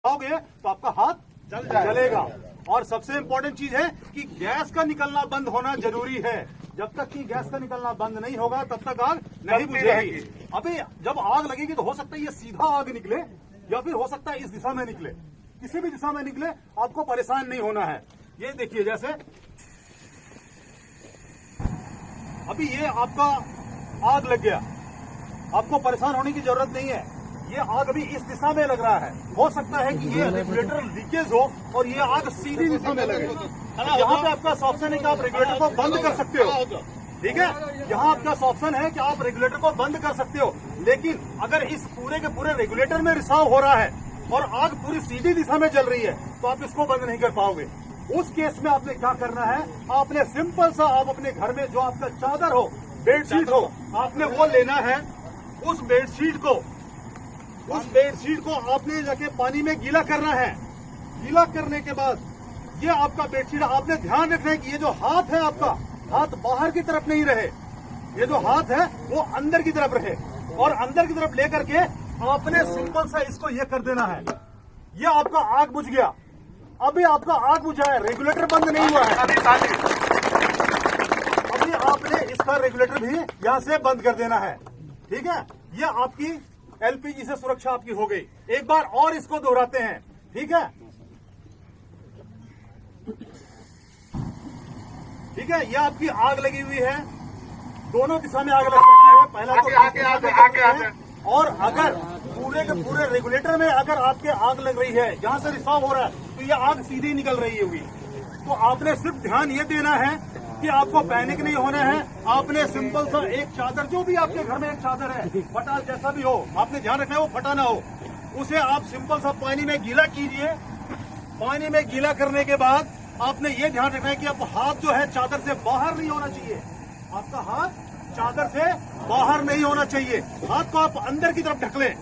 खाओगे तो आपका हाथ जलेगा। और सबसे इम्पोर्टेंट चीज है कि गैस का निकलना बंद होना जरूरी है। जब तक कि गैस का निकलना बंद नहीं होगा तब तक आग नहीं बुझेगी। अभी जब आग लगेगी तो हो सकता है ये सीधा आग निकले या फिर हो सकता है इस दिशा में निकले, किसी भी दिशा में निकले, आपको परेशान नहीं होना है। ये देखिए जैसे अभी ये आपका आग लग गया, आपको परेशान होने की जरूरत नहीं है। ये आग अभी इस दिशा में लग रहा है, हो सकता है कि ये रेगुलेटर लीकेज हो और ये आग सीधी दिशा में लगे। यहाँ पे आपका ऑप्शन है कि आप रेगुलेटर को बंद कर सकते हो, ठीक है। यहाँ आपका ऑप्शन है कि आप रेगुलेटर को बंद कर सकते हो, लेकिन अगर इस पूरे के पूरे रेगुलेटर में रिसाव हो रहा है और आग पूरी सीधी दिशा में जल रही है तो आप इसको बंद नहीं कर पाओगे। उस केस में आपने क्या करना है, आपने सिंपल सा आप अपने घर में जो आपका चादर हो, बेडशीट हो, आपने वो लेना है। उस बेडशीट को आपने जाके पानी में गीला करना है। गीला करने के बाद ये आपका बेडशीट, आपने ध्यान रखना है कि ये जो हाथ है आपका, हाथ बाहर की तरफ नहीं रहे, ये जो हाथ है वो अंदर की तरफ रहे। और अंदर की तरफ लेकर के आपने सिंपल सा इसको ये कर देना है। ये आपका आग बुझ गया। अभी आपका आग बुझा है, रेगुलेटर बंद नहीं हुआ है। अभी आपने इसका रेगुलेटर भी यहां से बंद कर देना है, ठीक है। ये आपकी एलपीजी से सुरक्षा आपकी हो गई। एक बार और इसको दोहराते हैं, ठीक है। ठीक है, ये आपकी आग लगी हुई है, दोनों दिशा में आग लग सकती है। पहला तो आगे। और अगर पूरे के पूरे रेगुलेटर में अगर आपके आग लग रही है, जहां से रिसाव हो रहा है, तो ये आग सीधी निकल रही होगी। तो आपने सिर्फ ध्यान ये देना है कि आपको पैनिक नहीं होना है। आपने सिंपल सा एक चादर, जो भी आपके घर में एक चादर है, फटा जैसा भी हो, आपने ध्यान रखना है वो फटा ना हो। उसे आप सिंपल सा पानी में गीला कीजिए। पानी में गीला करने के बाद आपने ये ध्यान रखना है कि आप हाथ जो है चादर से बाहर नहीं होना चाहिए। आपका हाथ चादर से बाहर नहीं होना चाहिए। हाथ को आप अंदर की तरफ ढक लें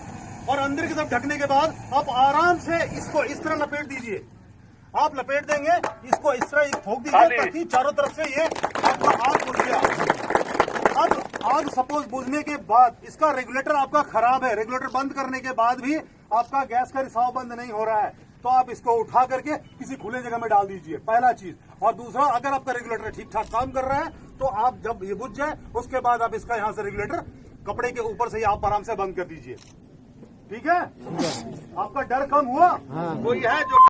और अंदर की तरफ ढकने के बाद आप आराम से इसको इस तरह लपेट दीजिए। आप लपेट देंगे, इसको इस तरह ठोक दीजिए ताकि चारों तरफ से ये आपका आग बुझ गया। अब आग सपोज बुझने के बाद इसका रेगुलेटर आपका खराब है, रेगुलेटर बंद करने के बाद भी आपका गैस का रिसाव बंद नहीं हो रहा है, तो आप इसको उठा करके किसी खुले जगह में डाल दीजिए, पहला चीज। और दूसरा, अगर आपका रेगुलेटर ठीक ठाक काम कर रहा है तो आप जब ये बुझ जाए उसके बाद आप इसका यहाँ से रेगुलेटर कपड़े के ऊपर से आप आराम से बंद कर दीजिए, ठीक है। आपका डर कम हुआ। कोई है जो